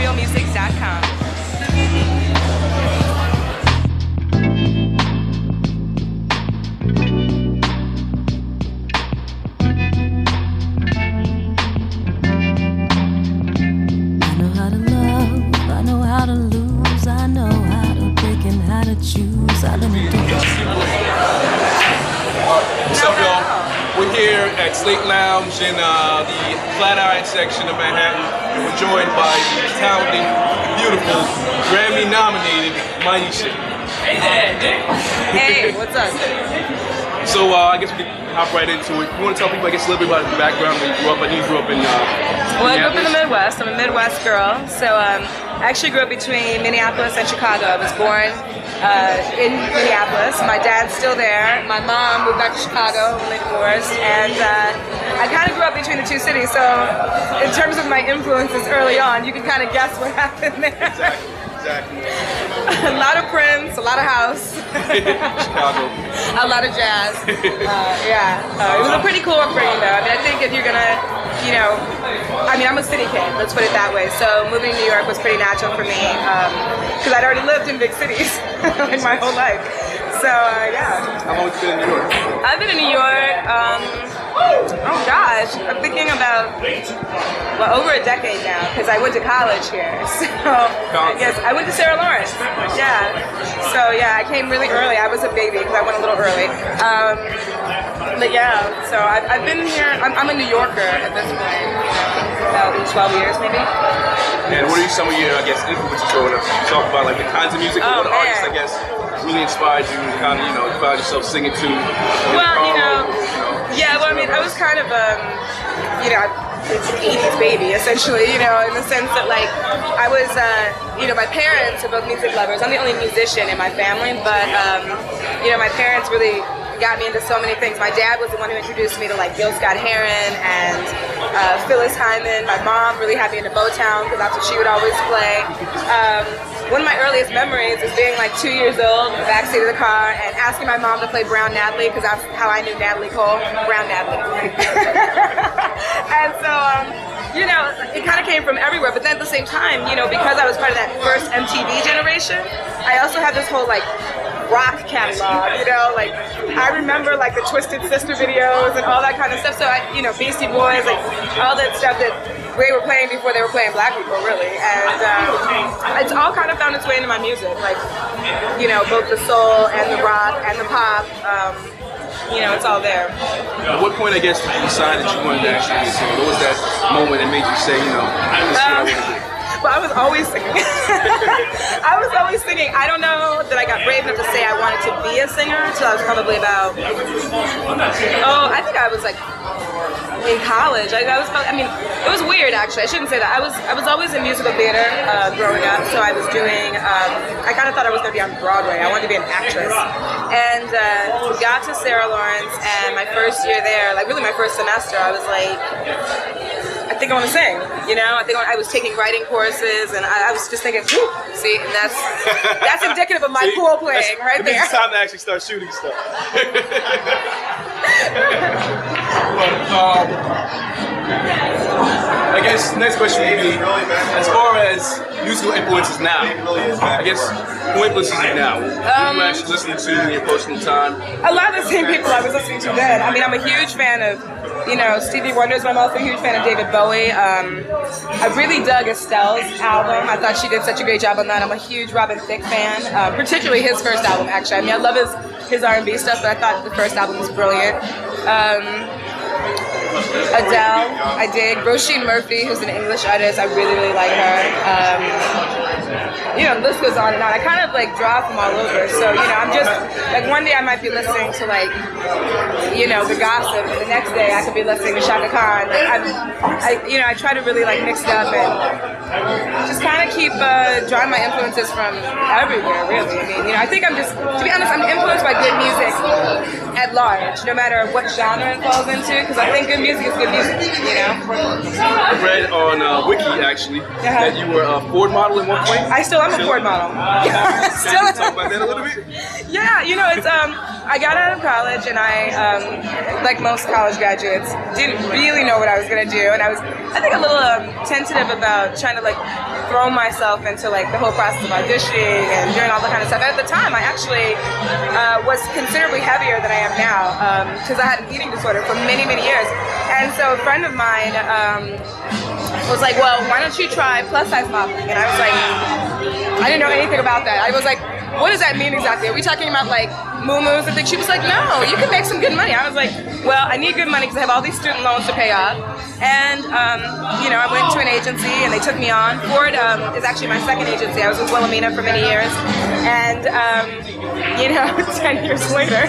RealMusic.com. What's up, y'all? We're here at Slate Lounge in the Flatiron section of Manhattan, and we're joined by the talented, beautiful, Grammy-nominated Maiysha. Hey, what's up? So I guess we can hop right into it. You want to tell people, I guess, a little bit about your background, where you grew up? I know you grew up in Well, I grew up in the Midwest. I'm a Midwest girl. So I actually grew up between Minneapolis and Chicago. I was born in Minneapolis. My dad's still there. My mom moved back to Chicago when they divorced. And I kind of grew up between the two cities. So in terms of my influences early on, you can kind of guess what happened there. Exactly. A lot of Prince, a lot of house. Chicago. A lot of jazz. It was a pretty cool upbringing though. I mean, I think if you're gonna, you know, I mean, I'm a city kid, let's put it that way. So moving to New York was pretty natural for me because I'd already lived in big cities like my whole life. So yeah. How long have you been in New York? I've been in New York, oh gosh, I'm thinking about, well, over a decade now because I went to college here. So I guess I went to Sarah Lawrence. Yeah. So yeah, I came really early. I was a baby because I went a little early. But yeah, so I've been here. I'm a New Yorker at this point. About 12 years maybe. And what are some of your, I guess, influences growing up? You talk about like the kinds of music, what artists, I guess, really inspired you and kind of, you know, you found yourself singing to? Well, yeah, well, I mean, I was kind of, you know, it's an 80s baby, essentially, you know, in the sense that, like, I was, you know, my parents are both music lovers. I'm the only musician in my family, but, you know, my parents really got me into so many things. My dad was the one who introduced me to like Gil Scott-Heron and Phyllis Hyman. My mom really had me into Motown because that's what she would always play. One of my earliest memories is being like 2 years old in the backseat of the car and asking my mom to play Brown Natalie because that's how I knew Natalie Cole. Brown Natalie. And so, you know, it kind of came from everywhere. But then at the same time, you know, because I was part of that first MTV generation, I also had this whole like rock catalog, you know, like I remember like the Twisted Sister videos and all that kind of stuff. So I, you know, Beastie Boys, like all that stuff that they were playing before they were playing black people, really. And it's all kind of found its way into my music, like, you know, both the soul and the rock and the pop. You know, it's all there. At what point, I guess, did you decide that you wanted to actually be a singer? What was that moment that made you say, you know, this is what I want to do? Well, I was always singing. I was always singing. I don't know that I got brave enough to say I wanted to be a singer until I was probably about, I think I was like in college. I mean, it was weird actually. I shouldn't say that. I was always in musical theater growing up, so I was doing, I kind of thought I was going to be on Broadway. I wanted to be an actress. And got to Sarah Lawrence, and my first year there, like really my first semester, I was like, I think I want to sing, you know? I think I was taking writing courses, and I was just thinking, whew, see, and that's indicative of my pool playing right there. It's time to actually start shooting stuff. I guess the next question would be, as far as musical influences now, I guess, who influences you now? Who you actually listen to in your personal time? A lot of the same people I was listening to then. I mean, I'm a huge fan of, you know, Stevie Wonder's, but I'm also a huge fan of David Bowie. I really dug Estelle's album. I thought she did such a great job on that. I'm a huge Robin Thicke fan, particularly his first album, actually. I mean, I love his R&B stuff, but I thought the first album was brilliant. Adele, I dig. Roisin Murphy, who's an English artist, I really, really like her. You know, the list goes on and on. I kind of like draw from all over. So, you know, I'm just, like one day I might be listening to like, you know, The Gossip, and the next day I could be listening to Shaka Khan. Like, I try to really like mix it up and just kind of keep drawing my influences from everywhere, really. I mean, you know, I think I'm just, to be honest, I'm influenced by good music at large, no matter what genre it falls into, because I think good music is good music, you know? I read on Wiki, actually, that you were a Ford model at one point. I still am a Ford model. Still talk about that a little bit? Yeah, you know, it's I got out of college and I, like most college graduates, didn't really know what I was going to do. And I was, I think, a little tentative about trying to like throw myself into like the whole process of auditioning and doing all that kind of stuff. And at the time, I actually was considerably heavier than I am now because I had an eating disorder for many, many years. And so a friend of mine was like, well, why don't you try plus size modeling? And I was like, I didn't know anything about that. I was like, what does that mean exactly? Are we talking about like moo-moos and things? She was like, no, you can make some good money. I was like, well, I need good money because I have all these student loans to pay off. And, you know, I went to an agency and they took me on. Ford is actually my second agency. I was with Wilhelmina for many years. And, you know, 10 years later,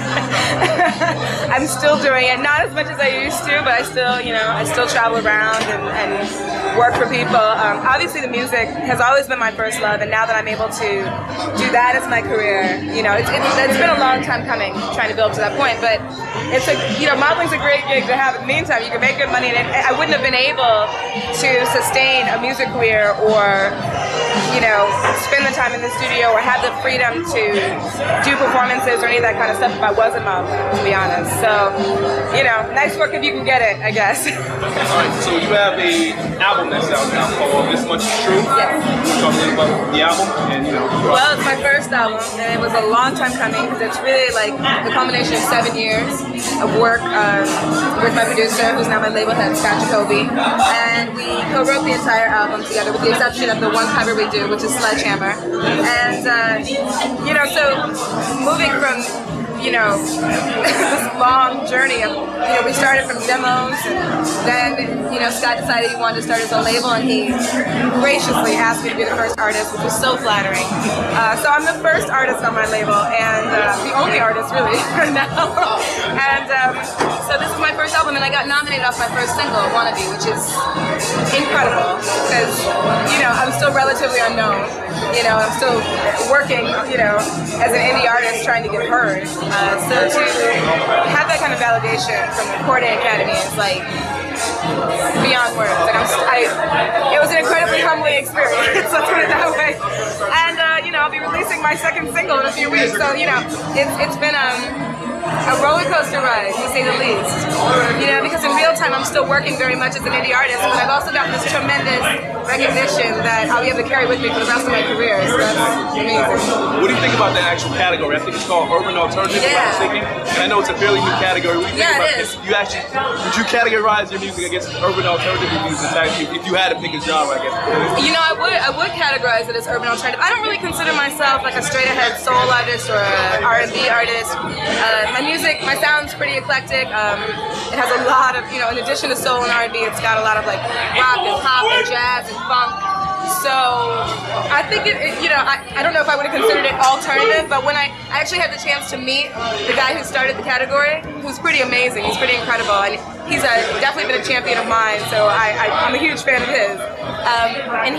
I'm still doing it. Not as much as I used to, but I still, you know, I still travel around and work for people. Obviously, the music has always been my first love. And now that I'm able to do that as my career, you know, it's been a long time coming, trying to build to that point. But it's a, you know, modeling's a great gig to have. In the meantime, you can make good money, and I wouldn't have been able to sustain a music career or, you know, spend the time in the studio or have the freedom to do performances or any of that kind of stuff if I wasn't modeling, to be honest. So, you know, nice work if you can get it, I guess. Alright, so you have a album that's out now called This Much Is True. Yes. We'll talk a little about the album and, you know. Well, it's my first album, and it was a long time coming because it's really like the culmination of 7 years of work with my producer, who's now my label head, Scott Jacoby, and we co-wrote the entire album together with the exception of the one cover we do, which is Sledgehammer. And, you know, so moving from, you know, this long journey of, you know, we started from demos, and then, you know, Scott decided he wanted to start his own label, and he graciously asked me to be the first artist, which was so flattering. So I'm the first artist on my label, and the only artist, really, right now. And so this is my first album, and I got nominated off my first single, Wannabe, which is incredible, because, you know, I'm still relatively unknown. You know, I'm still working, you know, as an indie artist trying to get heard. So to have that kind of validation from the Recording Academy is like beyond words. Like it was an incredibly humbling experience. Let's put it that way. And you know, I'll be releasing my second single in a few weeks. So you know, it's been a roller coaster ride, to say the least. You know, because in real time I'm still working very much as an indie artist, but I've also gotten this tremendous recognition that I'll be able to carry with me for the rest of my career. So that's amazing. What do you think about that actual category? I think it's called Urban Alternative, if I'm mistaken. And I know it's a fairly new category. What do you think about this? You actually, would you categorize your music, I guess, as urban alternative music if you had to pick a genre, I guess? You know, I would categorize it as urban alternative. I don't really consider myself like a straight ahead soul artist or an R&B artist. My music, my sound's pretty eclectic. It has a lot of, you know, in addition to soul and R&B, it's got a lot of like rock and pop and jazz and funk. So I think you know, I don't know if I would have considered it alternative, but when I actually had the chance to meet the guy who started the category, who's pretty amazing, he's pretty incredible, and he's definitely been a champion of mine, so I'm a huge fan of his. And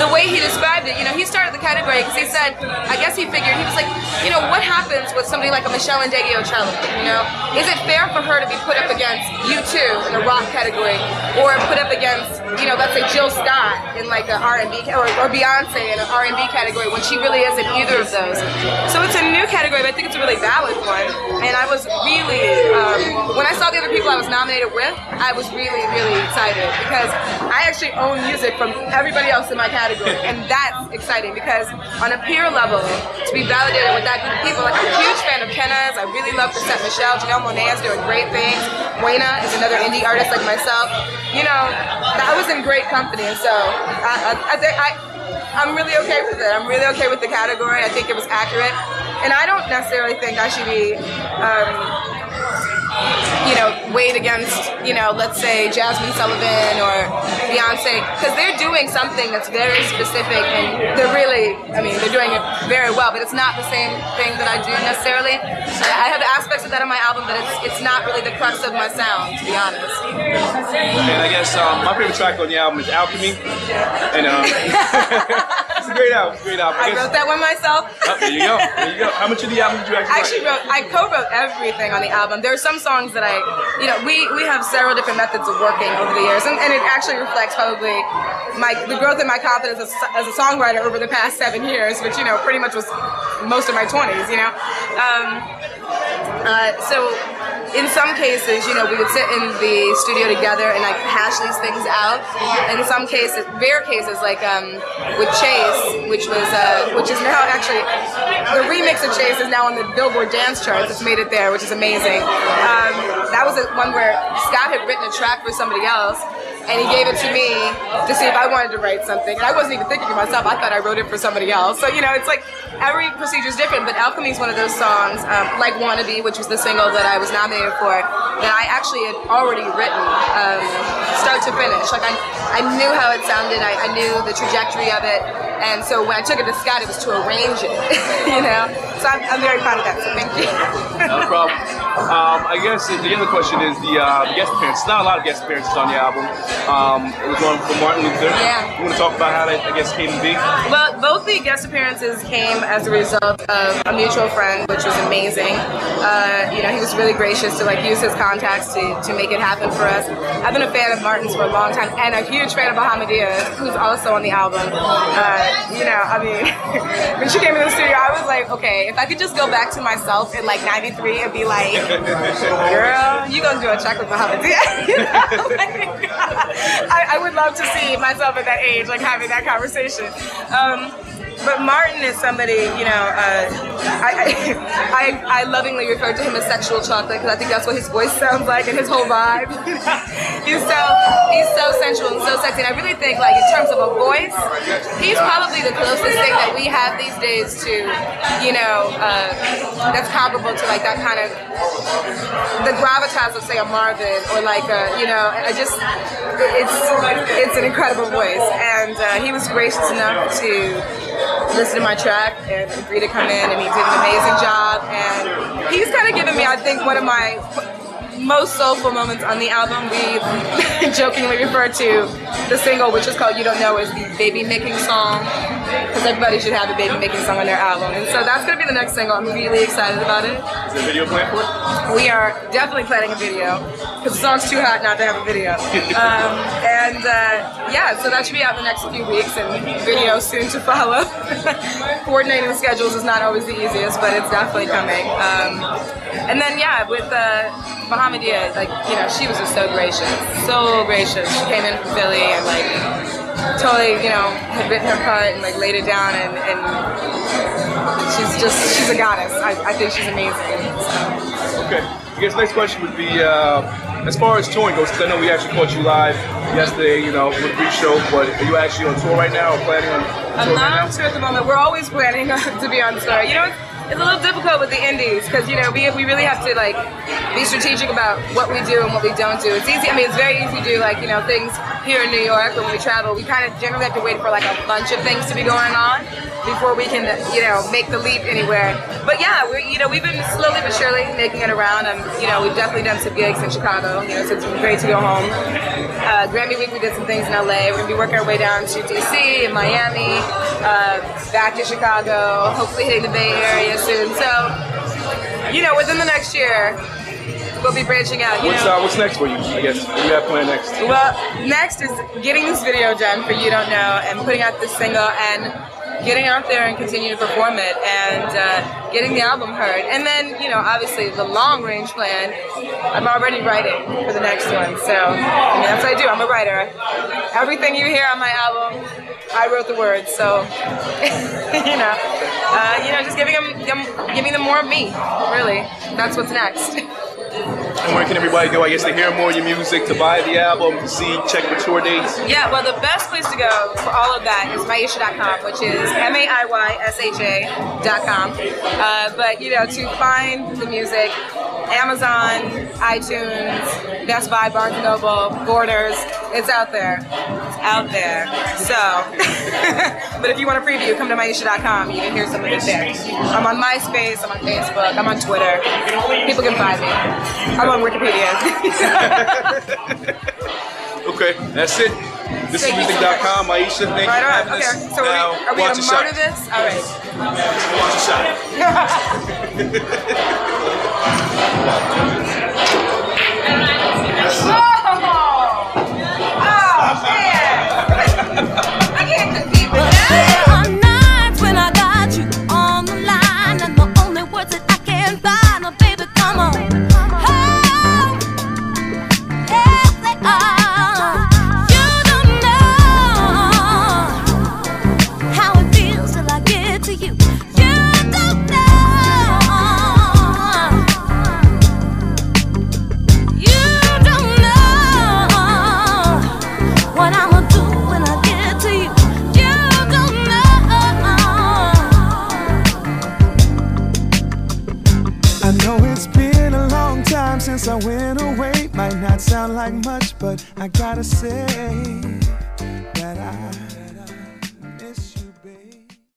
the way he described it, you know, he started the category because he said, I guess he figured, he was like, you know, what happens with somebody like a Michelle Ndegeocello, you know? Is it fair for her to be put up against U2 in the rock category, or put up against, you know, let's say Jill Scott in like an R&B, or Beyonce in an R&B category when she really isn't either of those? So it's a new category, but I think it's a really valid one. And I was really, when I saw the other people I was nominated with, I was really, really excited because I actually own music from everybody else in my category, and that's exciting because on a peer level, to be validated with that group of people, like I'm a huge fan of Kenna's, I really love Cassette Michelle, Janelle Monáe is doing great things, Wayna is another indie artist like myself, you know, I was in great company, and so I'm really okay with it. I'm really okay with the category. I think it was accurate, and I don't necessarily think I should be you know, weighed against, you know, let's say Jasmine Sullivan or Beyonce, because they're doing something that's very specific, and they're really, I mean, they're doing it very well, but it's not the same thing that I do necessarily. I have aspects of that on my album, but it's not really the crux of my sound, to be honest. And I guess my favorite track on the album is Alchemy, and it's a great album. It's a great album. I wrote that one myself. Oh, there you go. There you go. How much of the album did you actually write? I co-wrote everything on the album. There are some songs that you know, we have several different methods of working over the years, and it actually reflects probably the growth in my confidence as a songwriter over the past 7 years, which, you know, pretty much was most of my 20s, you know. So in some cases, you know, we would sit in the studio together and like hash these things out. In some cases, rare cases, like with Chase, which is now actually, the remix of Chase is now on the Billboard dance charts. It's made it there, which is amazing. That was one where Scott had written a track for somebody else, and he gave it to me to see if I wanted to write something. And I wasn't even thinking to myself, I thought I wrote it for somebody else. So, you know, it's like every procedure is different, but Alchemy is one of those songs, like Wannabe, which was the single that I was nominated for, that I actually had already written, start to finish. Like, I knew how it sounded, I knew the trajectory of it, and so when I took it to Scott, it was to arrange it, you know? So I'm very proud of that, so thank you. No problem. I guess the other question is the guest appearances. Not a lot of guest appearances on the album. It was one from Martin Luther. Yeah. You want to talk about how that, I guess, came to be? Well, both the guest appearances came as a result of a mutual friend, which was amazing. You know, he was really gracious to like use his contacts to make it happen for us. I've been a fan of Martin's for a long time, and a huge fan of Bahamadia, who's also on the album. You know, I mean, when she came in the studio, I was like, okay, if I could just go back to myself in like '93 and be like, girl, you gonna do a track with Bahamadia? You know? Like, I would love to see myself at that age, like having that conversation. But Martin is somebody, you know, I lovingly refer to him as sexual chocolate because I think that's what his voice sounds like and his whole vibe. he's so sensual and so sexy, and I really think, like, in terms of a voice, he's probably the closest thing that we have these days to, you know, that's comparable to like that kind of the gravitas of, say, a Marvin or like a, you know, it's an incredible voice, and he was gracious enough to listen to my track and agree to come in, and he did an amazing job, and he's kind of given me, I think, one of my most soulful moments on the album. We jokingly refer to the single, which is called You Don't Know, as the baby making song, because everybody should have a baby making song on their album, and so that's going to be the next single. I'm really excited about it. Is there a video planned for it? We are definitely planning a video, because the song's too hot not to have a video. Yeah, so that should be out in the next few weeks, and video soon to follow. Coordinating the schedules is not always the easiest, but it's definitely coming. And then, yeah, with Bahamadia, like, you know, she was just so gracious, so gracious. She came in from Philly and like totally, you know, had written her part and like laid it down, and she's a goddess. I think she's amazing. So. Okay, I guess next question would be, as far as touring goes, because I know we actually caught you live yesterday, you know, with a pre-show, but are you actually on tour right now or planning on tour right now? I'm not on tour at the moment. We're always planning to be on tour. You know, it's a little difficult with the indies because, you know, we really have to like be strategic about what we do and what we don't do. It's easy. I mean, it's very easy to do like, you know, things here in New York when we travel. We kind of generally have to wait for like a bunch of things to be going on before we can, you know, make the leap anywhere. But yeah, we've been slowly but surely making it around. You know, we've definitely done some gigs in Chicago. You know, so it's been great to go home. Grammy week, we did some things in LA. We're gonna be working our way down to DC and Miami, back to Chicago, hopefully hitting the Bay Area soon. So, you know, within the next year, we'll be branching out. What's next for you, I guess? What do you have planned next? Well, next is getting this video done for You Don't Know and putting out this single and getting out there and continue to perform it and getting the album heard. And then, you know, obviously the long range plan, I'm already writing for the next one. So, I mean, that's what I do. I'm a writer. Everything you hear on my album, I wrote the words. So, you know, just giving them more of me, really. That's what's next. And where can everybody go, I guess, to hear more of your music, to buy the album, to see, check the tour dates? Yeah, well, the best place to go for all of that is Maiysha.com, which is MAIYSHA.com. But, you know, to find the music, Amazon, iTunes, Best Buy, Barnes & Noble, Borders, it's out there. It's out there. So, but if you want a preview, come to Maiysha.com. You can hear some of it there. I'm on MySpace, I'm on Facebook, I'm on Twitter. People can find me. I'm on Wikipedia. Okay, that's it. This is music.com. Maiysha, thank you for having us. Okay, so are we going to murder this? All right. Watch a shot. Oh, man. I can't compete with that. There are nights when I got you on the line, and the only words that I can find are, baby, come time since I went away. Might not sound like much, but I gotta say that I